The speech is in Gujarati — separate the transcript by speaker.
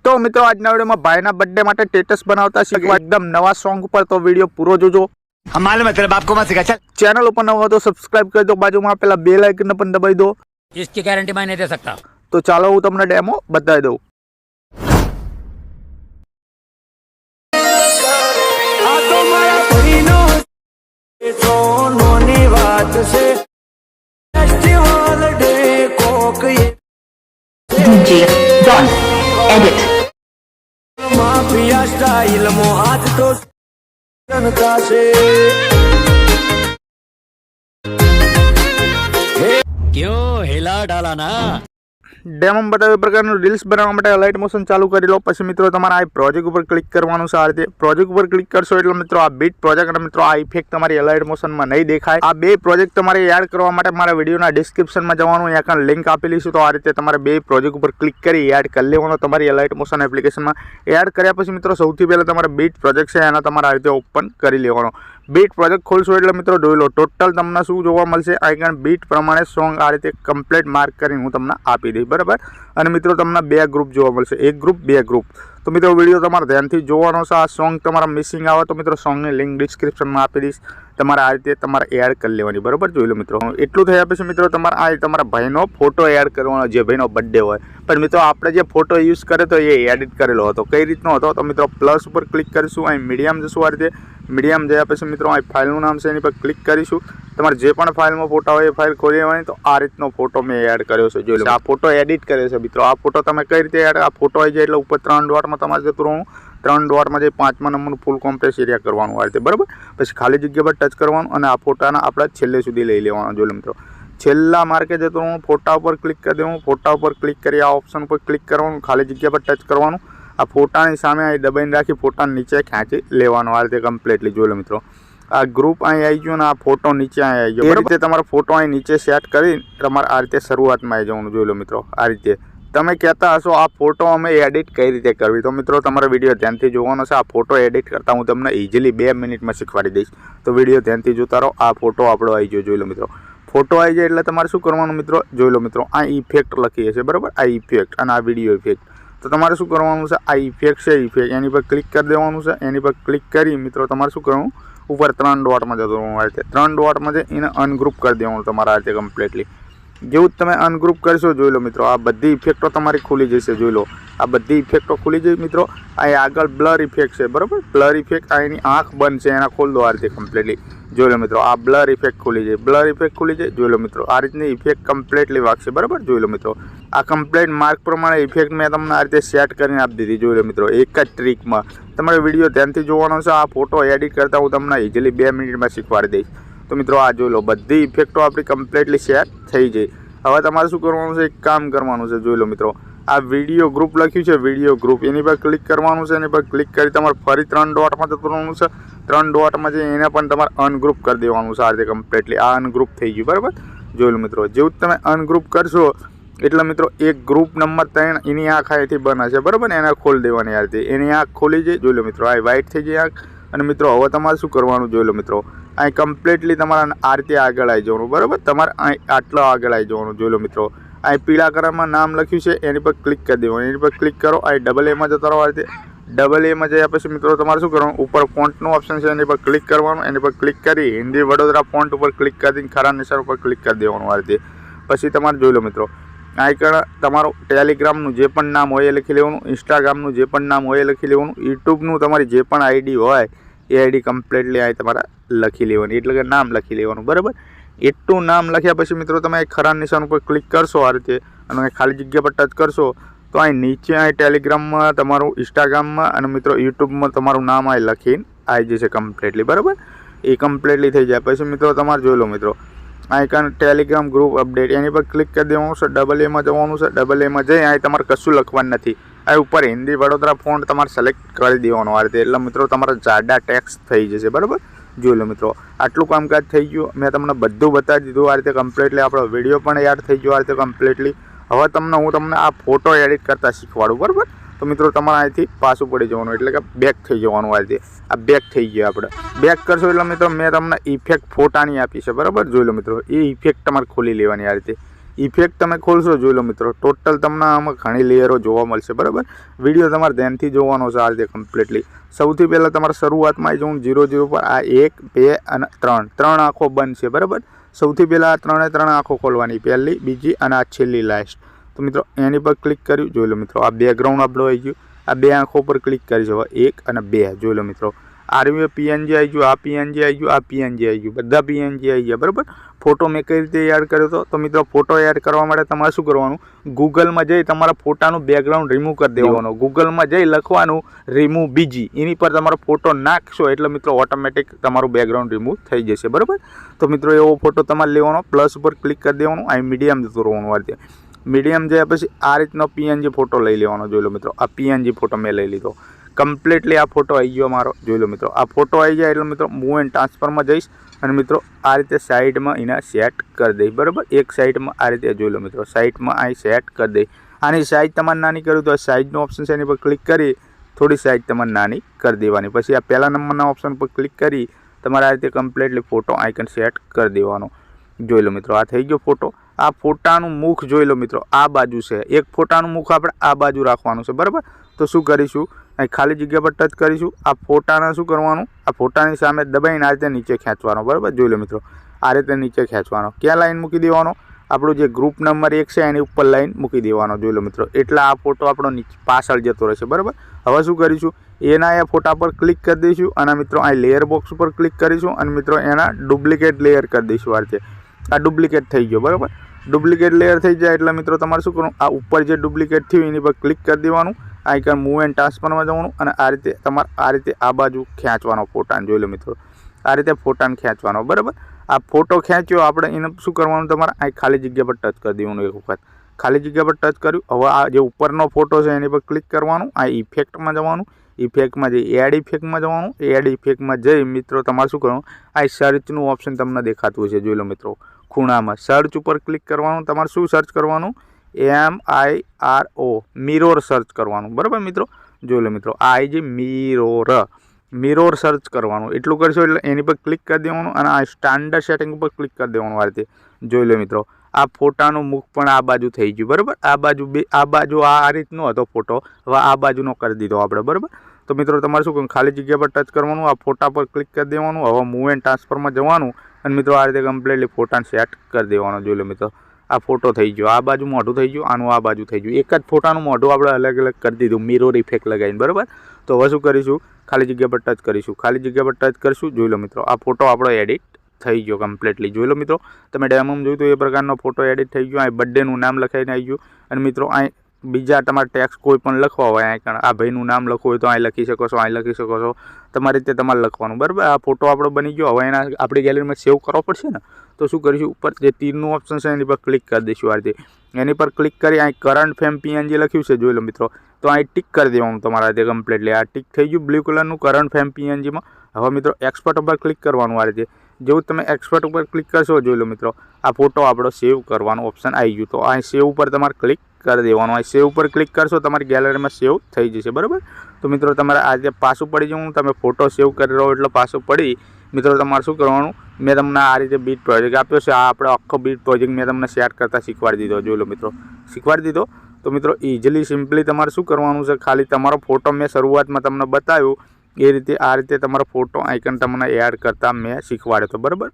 Speaker 1: तो मित्रों आज वीडियो में भाईना बर्थडे माटे स्टेटस बनावता शीखवा एकदम नवा सॉन्ग पर, तो वीडियो पूरो जोजो।
Speaker 2: हम मालूम है तेरे बाप को मत सिखा। चल
Speaker 1: चैनल पर नवा हो तो सब्सक्राइब कर दो, बाजू में पेला बेल आइकन पण दबाई दो।
Speaker 2: इसकी गारंटी मैं नहीं दे सकता।
Speaker 1: तो चालो हूँ तमने डेमो बताई दऊं।
Speaker 3: DJ Don Edit
Speaker 4: mafia style मो आज तो जनता से
Speaker 2: क्यों हिला डाला ना।
Speaker 1: डेमो में बताव्या प्रकारનું રીલ્સ બનાવવા માટે લાઇટ મોશન ચાલુ કરી લો। પછી મિત્રો તમારે આ પ્રોજેક્ટ ઉપર ક્લિક કરવાનું છે। આ રીતે પ્રોજેક્ટ ઉપર ક્લિક કરશો એટલે મિત્રો આ બીટ પ્રોજેક્ટ અને મિત્રો આ ઇફેક્ટ તમારી લાઇટ મોશનમાં નહીં દેખાય। આ બે પ્રોજેક્ટ તમારે એડ કરવા માટે મારા વિડિયોના ડિસ્ક્રિપ્શનમાં જવાનું, અહીંયા કાન લિંક આપેલી છે। તો આ રીતે તમારે બે પ્રોજેક્ટ ઉપર ક્લિક કરી એડ કરી લેવાનો તમારી લાઇટ મોશન એપ્લિકેશનમાં। એડ કર્યા પછી મિત્રો સૌથી પહેલા તમારે બીટ પ્રોજેક્ટ છે એના તમારે આ રીતે ઓપન કરી લેવાનો। बीट प्रोजेक्ट खोलशो એટલે મિત્રો જોઈ લો ટોટલ તમને શું જોવા મળશે। આઈકન બીટ પ્રમાણે સોંગ આ રીતે કમ્પ્લીટ માર્ક કરીને હું તમને આપી દઈશ, બરાબર। અને મિત્રો તમને બે ગ્રુપ જોવા મળશે, એક ગ્રુપ બે ગ્રુપ। તો મિત્રો વિડિયો તમારે ધ્યાનથી જોવાનો છે। આ સોંગ તમારા મિસિંગ આવે તો મિત્રો સોંગની લિંક ડિસ્ક્રિપ્શનમાં આપી દઈશ, તમારે આ રીતે તમારે એડ કરી લેવાની, બરાબર। જોઈ લો મિત્રો એટલું થયા પછી મિત્રો તમારે આ તમારા ભાઈનો ફોટો એડ કરવાનો, જે ભાઈનો બર્થડે હોય। પણ મિત્રો આપણે જે ફોટો યુઝ કરે તો એ એડિટ કરેલો હતો, કઈ રીતનો હતો તો મિત્રો પ્લસ ઉપર ક્લિક કરીશું, અહીં મીડિયમ જશું। આ રીતે મીડિયમ જયા પછી મિત્રો આ ફાઇલનું નામ છે એની પર ક્લિક કરીશું। તમારે જે પણ ફાઇલમાં ફોટા હોય એ ફાઇલ ખોલી લેવાની। તો આ રીતનો ફોટો મેં એડ કર્યો છે, જોઈ લો। આ ફોટો એડિટ કર્યો છે મિત્રો। આ ફોટો તમે કઈ રીતે એડ, આ ફોટો આવી જાય એટલે ઉપર 3 ડોટમાં તમારે જતું રહેવું। 3 ડોટમાં જઈ 5મા નંબરનું ફૂલ કોમ્પ્રેસ એરિયા કરવાનું આ રીતે, બરાબર। પછી ખાલી જગ્યા પર ટચ કરવાનું અને આ ફોટાના આપણે છેલ્લે સુધી લઈ લેવાનો। જોઈ લો મિત્રો છેલ્લા માર્કે જતું રહેવું, ફોટા ઉપર ક્લિક કરી દેવું। ફોટા ઉપર ક્લિક કરી આ ઓપ્શન ઉપર ક્લિક કરવાનું, ખાલી જગ્યા પર ટચ કરવાનું। આ ફોટાની સામે અહીં દબાઈને રાખી ફોટાને નીચે ખેંચી લેવાનો આ રીતે કમ્પ્લીટલી। જોઈ લો મિત્રો આ ગ્રુપ અહીં આવી ગયું ને આ ફોટો નીચે અહીં આવી ગયો, બરાબર। તમારો ફોટો અહીં નીચે સેટ કરી તમારે આ રીતે શરૂઆતમાં આવી જવાનું। જોઈ લો મિત્રો આ રીતે તમે કહેતા હશો આ ફોટો અમે એડિટ કઈ રીતે કરવી, તો મિત્રો તમારો વિડીયો ધ્યાનથી જોવાનો છે। આ ફોટો એડિટ કરતાં હું તમને ઇઝીલી 2 મિનિટમાં શીખવાડી દઈશ, તો વિડીયો ધ્યાનથી જોતા રહો। આ ફોટો આપણો આવી ગયો, જોઈ લો મિત્રો ફોટો આવી જાય એટલે તમારે શું કરવાનું મિત્રો, જોઈ લો મિત્રો આ ઇફેક્ટ લખીએ છીએ, બરાબર। આ ઇફેક્ટ અને આ વિડીયો ઇફેક્ટ, તો તમારે શું કરવાનું છે, આ ઇફેક્ટ છે ઇફેક્ટ એની પર ક્લિક કરી દેવાનું છે। એની પર ક્લિક કરી મિત્રો તમારે શું કરવાનું, ઉપર 3 ડોટમાં જતું રહેવું આ રીતે। 3 ડોટમાં જઈ એને અનગ્રુપ કરી દેવાનું તમારે આ રીતે કમ્પ્લીટલી। જેવું જ તમે અનગ્રુપ કરશો જોઈ લો મિત્રો આ બધી ઇફેક્ટો તમારી ખુલી જશે। જોઈ લો આ બધી ઇફેક્ટો ખુલી જઈ મિત્રો। આ આગળ બ્લર ઇફેક્ટ છે, બરાબર। બ્લર ઇફેક્ટ આ એની આંખ બંધ છે એના ખોલ દો આ રીતે કમ્પ્લીટલી। જોઈ લો મિત્રો આ બ્લર ઇફેક્ટ ખુલી જાય, બ્લર ઇફેક્ટ ખુલી જાય। જોઈ લો મિત્રો આ રીતની ઇફેક્ટ કમ્પ્લીટલી વાગશે, બરાબર। જોઈ લો મિત્રો આ કમ્પ્લીટ માર્ક પ્રમાણે ઇફેક્ટ મેં તમને આ રીતે સેટ કરીને આપી દીધી। જોઈ લો મિત્રો એક જ ટ્રીકમાં તમારે વિડીયો ધ્યાનથી જોવાનો છે। આ ફોટો એડિટ કરતાં હું તમને ઇઝીલી 2 મિનિટમાં શીખવાડી દઈશ। તો મિત્રો આ જોઈ લો બધી ઇફેક્ટો આપણી કમ્પ્લીટલી સેટ થઈ જાય। હવે તમારે શું કરવાનું છે, એક કામ કરવાનું છે। જોઈ લો મિત્રો આ વિડીયો ગ્રુપ લખ્યું છે, વિડીયો ગ્રુપ એની પર ક્લિક કરવાનું છે। એની પર ક્લિક કરી તમારે ફરી 3 ડોટમાં જતું રહેવાનું છે। 3 ડોટમાં જઈ એને પણ તમારે અનગ્રુપ કરી દેવાનું છે આ રીતે કમ્પ્લીટલી। આ અનગ્રુપ થઈ ગયું, બરાબર। જોઈ લો મિત્રો જેવું જ તમે અનગ્રુપ કરશો એટલે મિત્રો એક ગ્રુપ નંબર 3 એની આંખ અહીંથી બને છે, બરાબર ને, એને ખોલી દેવાની આ રીતે। એની આંખ ખોલી જાય, જોઈ લો મિત્રો આ વ્હાઇટ થઈ જાય આંખ। અને મિત્રો હવે તમારે શું કરવાનું, જોઈ લો મિત્રો અહીં કમ્પ્લીટલી તમારે આ રીતે આગળ આવી જવાનું, બરાબર। તમારે અહીં આટલો આગળ આવી જવાનું। જોઈ લો મિત્રો અહીં પીળા કલરમાં નામ લખ્યું છે એની પર ક્લિક કરી દેવાનું। એની પર ક્લિક કરો, અહીં ડબલ એમાં જતા રહો આ રીતે। ડબલ એમાં જયા પછી મિત્રો તમારે શું કરવાનું, ઉપર ફોન્ટનું ઓપ્શન છે એની પર ક્લિક કરવાનું। એની પર ક્લિક કરી હિન્દી વડોદરા ફોન્ટ ઉપર ક્લિક કરીને ખરા નિશાન ઉપર ક્લિક કરી દેવાનું આ રીતે। પછી તમારે જોઈ લો મિત્રો આઈકન તમારું ટેલિગ્રામનું જે પણ નામ હોય એ લખી લેવાનું, ઇન્સ્ટાગ્રામનું જે પણ નામ હોય એ લખી લેવાનું, યુટ્યુબનું તમારી જે પણ આઈડી હોય એ આઈડી કમ્પ્લીટલી અહીં તમારે લખી લેવાની, એટલે કે નામ લખી લેવાનું, બરાબર। એટલું નામ લખ્યા પછી મિત્રો તમે ખરા નિશાન ઉપર ક્લિક કરશો આ રીતે અને ખાલી જગ્યા પર ટચ કરશો તો અહીં નીચે અહીં ટેલિગ્રામમાં તમારું, ઇન્સ્ટાગ્રામમાં અને મિત્રો યુટ્યુબમાં તમારું નામ અહીં લખીને આવી જશે કમ્પ્લીટલી, બરાબર। એ કમ્પ્લીટલી થઈ જાય પછી મિત્રો તમારે જોઈ લો મિત્રો આઈકન ટેલિગ્રામ ગ્રુપ અપડેટ એની પર ક્લિક કરી દેવાનું છે। ડબલ એમાં જવાનું છે, ડબલ એમાં જઈ અહીં તમારે કશું લખવાનું નથી, આ ઉપર હિન્દી વડોદરા ફોન્ટ તમારે સિલેક્ટ કરી દેવાનું આ રીતે। એટલે મિત્રો તમારા જાડા ટેક્સ્ટ થઈ જશે, બરાબર। જોઈ લો મિત્રો આટલું કામકાજ થઈ ગયું, મેં તમને બધું બતાવી દીધું આ રીતે કમ્પ્લીટલી। આપણો વિડીયો પણ એડ થઈ ગયો આ રીતે કમ્પ્લીટલી। હવે હું તમને આ ફોટો એડિટ કરતાં શીખવાડું, બરાબર। તો મિત્રો તમારે અહીંથી પાછું પડી જવાનું, એટલે કે બેક થઈ જવાનું આ રીતે। આ બેક થઈ ગયા આપણે, બેક કરશો એટલે મિત્રો મેં તમને ઇફેક્ટ ફોટાની આપી છે, બરાબર। જોઈ લો મિત્રો એ ઇફેક્ટ તમારે ખોલી લેવાની આ રીતે। ઇફેક્ટ તમે ખોલશો જોઈ લો મિત્રો, ટોટલ તમને આમાં ઘણી લેયરો જોવા મળશે. બરાબર, વિડીયો તમારે ધ્યાનથી જોવાનો છે આ રીતે કમ્પ્લીટલી. સૌથી પહેલાં તમારે શરૂઆતમાં આવી જવું 0 0 પર. આ 1 2 અને 3 આંખો બંધ છે. બરાબર, સૌથી પહેલાં આ 3 આંખો ખોલવાની, પહેલી, બીજી અને આ છેલ્લી લાસ્ટ. તો મિત્રો એની પર ક્લિક કર્યું જોઈ લો મિત્રો, આ બેકગ્રાઉન્ડ આપણું આવી ગયું. આ 2 આંખો પર ક્લિક કરી છે. 1 અને 2 જોઈ લો મિત્રો. આરવી પીએનજી આવી ગયું, આ પીએનજી આવી ગયું, આ પીએનજી આવી ગયું, બધા પીએનજી આવી ગયા. બરાબર, ફોટો મેં કઈ રીતે એડ કર્યો હતો? તો મિત્રો ફોટો એડ કરવા માટે તમારે શું કરવાનું, ગૂગલમાં જઈ તમારા ફોટાનું બેકગ્રાઉન્ડ રિમૂવ કરી દેવાનું. ગૂગલમાં જઈ લખવાનું રિમૂવ બીજી, એની પર તમારો ફોટો નાખશો એટલે મિત્રો ઓટોમેટિક તમારું બેકગ્રાઉન્ડ રિમૂવ થઈ જશે. બરાબર, તો મિત્રો એવો ફોટો તમારે લેવાનો, પ્લસ ઉપર ક્લિક કરી દેવાનું, અહીં મીડિયમ જતું રહેવાનું. આ રીતે મીડિયમ જાય પછી આ રીતનો પીએનજી ફોટો લઈ લેવાનો. જોઈ લો મિત્રો, આ પીએનજી ફોટો મેં લઈ લીધો. કમ્પ્લીટલી આ ફોટો આવી ગયો મારો. જોઈ લો મિત્રો, આ ફોટો આવી જાય એટલે મિત્રો મૂવ એન્ડ ટ્રાન્સફરમાં જઈશ અને મિત્રો આ રીતે સાઈડમાં એના સેટ કરી દઈશ. બરાબર, એક સાઈડમાં આ રીતે જોઈ લો મિત્રો, સાઈડમાં અહીં સેટ કરી દઈશ. આની સાઈઝ તમારે નાની કરવી તો સાઈઝનો ઓપ્શન છે એની પર ક્લિક કરી થોડી સાઈઝ તમારે નાની કરી દેવાની. પછી આ પહેલા નંબરના ઓપ્શન પર ક્લિક કરી તમારે આ રીતે કમ્પ્લીટલી ફોટો આઇકન સેટ કરી દેવાનો. જોઈ લો મિત્રો, આ થઈ ગયો ફોટો. આ ફોટાનું મુખ જોઈ લો મિત્રો, આ બાજુ છે. એક ફોટાનું મુખ આપણે આ બાજુ રાખવાનું છે. બરાબર, તો શું કરીશું, અહીં ખાલી જગ્યા પર ટચ કરીશું. આ ફોટાને શું કરવાનું, આ ફોટાની સામે દબાઈને આ રીતે નીચે ખેંચવાનો. બરાબર, જોઈ લો મિત્રો, આ રીતે નીચે ખેંચવાનો. ક્યાં લાઈન મૂકી દેવાનો, આપણું જે ગ્રુપ નંબર 1 છે એની ઉપર લાઈન મૂકી દેવાનો. જોઈ લો મિત્રો, એટલે આ ફોટો આપણો નીચે પાછળ જતો રહેશે. બરાબર, હવે શું કરીશું, એના એ ફોટા પર ક્લિક કરી દઈશું અને મિત્રો અહીં લેયર બોક્સ ઉપર ક્લિક કરીશું અને મિત્રો એના ડુપ્લિકેટ લેયર કરી દઈશું. આ રીતે આ ડુપ્લિકેટ થઈ ગયો. બરાબર, ડુપ્લિકેટ લેયર થઈ જાય એટલે મિત્રો તમારે શું કરવું, આ ઉપર જે ડુપ્લિકેટ થયું એની પર ક્લિક કરી દેવાનું, આઇકન મૂવ એન્ડ ટ્રાન્સફરમાં જવાનું અને આ રીતે તમારે આ રીતે આ બાજુ ખેંચવાનો ફોટાને. જોઈ લો મિત્રો, આ રીતે ફોટાને ખેંચવાનો. બરાબર, આ ફોટો ખેંચ્યો આપણે એને શું કરવાનું, તમારે અહીં ખાલી જગ્યા પર ટચ કરી દેવાનું. એક વખત ખાલી જગ્યા પર ટચ કર્યું, હવે આ જે ઉપરનો ફોટો છે એની પર ક્લિક કરવાનું, આ ઇફેક્ટમાં જવાનું, ઇફેક્ટમાં જઈ એડ ઇફેક્ટમાં જવાનું. એડ ઇફેક્ટમાં જઈ મિત્રો તમારે શું કરવાનું, આ સર્ચનું ઓપ્શન તમને દેખાતું હશે. જોઈ લો મિત્રો, ખૂણામાં સર્ચ ઉપર ક્લિક કરવાનું. તમારે શું સર્ચ કરવાનું, MIRO મિરોર સર્ચ કરવાનું. બરાબર મિત્રો, જોઈ લો મિત્રો, આ આવી જે મિરોર સર્ચ કરવાનું. એટલું કરશો એટલે એની પર ક્લિક કરી દેવાનું અને આ સ્ટાન્ડર્ડ સેટિંગ ઉપર ક્લિક કરી દેવાનું. આ રીતે જોઈ લો મિત્રો, આ ફોટાનું મુખ પણ આ બાજુ થઈ ગયું. બરાબર, આ બાજુ આ રીતનો હતો ફોટો, હવે આ બાજુનો કરી દીધો આપણે. બરાબર, તો મિત્રો તમારે શું કરવું, ખાલી જગ્યા પર ટચ કરવાનું, આ ફોટા પર ક્લિક કરી દેવાનું, હવે મૂવ એન્ડ ટ્રાન્સફરમાં જવાનું અને મિત્રો આ રીતે કમ્પ્લીટલી ફોટાને સેટ કરી દેવાનો. જોઈ લો મિત્રો, આ ફોટો થઈ ગયો, આ બાજુ મોઢું થઈ ગયું, આનું આ બાજુ થઈ ગયું. એક જ ફોટાનું મોઢું આપણે અલગ અલગ કરી દીધું મિરોર ઇફેક્ટ લગાવીને. બરાબર, તો હવે શું કરીશું, ખાલી જગ્યા પર ટચ કરીશું, ખાલી જગ્યા પર ટચ કરીશું. જોઈ લો મિત્રો, આ ફોટો આપણો એડિટ થઈ ગયો કમ્પ્લીટલી. જોઈ લો મિત્રો, તમે ડેમોમાં જોયું તો એ પ્રકારનો ફોટો એડિટ થઈ ગયો. અહીં બર્થડેનું નામ લખાઈને આવી ગયું અને મિત્રો અહીં બીજા તમારે ટેક્સ કોઈ પણ લખવા હોય, અહીં આ ભાઈનું નામ લખવું હોય તો અહીં લખી શકો છો, અહીં લખી શકો છો. તમારી રીતે તમારે લખવાનું. બરાબર, આ ફોટો આપણો બની ગયો. હવે એના આપણી ગેલેરીમાં સેવ કરવો પડશે ને, તો શું કરીશું, ઉપર જે તીરનું ઓપ્શન છે એની પર ક્લિક કરી દઈશું. આ રીતે એની પર ક્લિક કરી અહીં કરંટ ફેમ પીએનજી લખ્યું છે. જોઈ લો મિત્રો, તો અહીં ટિક કરી દેવાનું તમારા રીતે કમ્પ્લીટલી. આ ટિક થઈ ગયું બ્લુ કલરનું કરંટ ફેમ પીએનજીમાં. હવે મિત્રો એક્સપર્ટ ઉપર ક્લિક કરવાનું. આ રીતે જેવું તમે એક્સપર્ટ ઉપર ક્લિક કરશો, જોઈ લો મિત્રો, આ ફોટો આપણો સેવ કરવાનો ઓપ્શન આવી ગયું. તો અહીં સેવ ઉપર તમારે ક્લિક કરી દેવાનું. અહીં સેવ ઉપર ક્લિક કરશો તમારી ગેલેરીમાં સેવ થઈ જશે. બરાબર, તો મિત્રો તમારે આજે પાછું પડી જવું, તમે ફોટો સેવ કરી રહો એટલે પાછું પડી મિત્રો તમારે શું કરવાનું, મેં તમને આ રીતે બીટ પ્રોજેક્ટ આપ્યો છે. આ આપણે આખો બીટ પ્રોજેક્ટ મેં તમને સેટ કરતાં શીખવાડી દીધો. જોઈ લો મિત્રો, શીખવાડી દીધો. તો મિત્રો ઇઝીલી સિમ્પલી તમારે શું કરવાનું છે, ખાલી તમારો ફોટો મેં શરૂઆતમાં તમને બતાવ્યું એ રીતે આ રીતે તમારો ફોટો આઇકન તમને એડ કરતાં મેં શીખવાડ્યો હતો. બરાબર,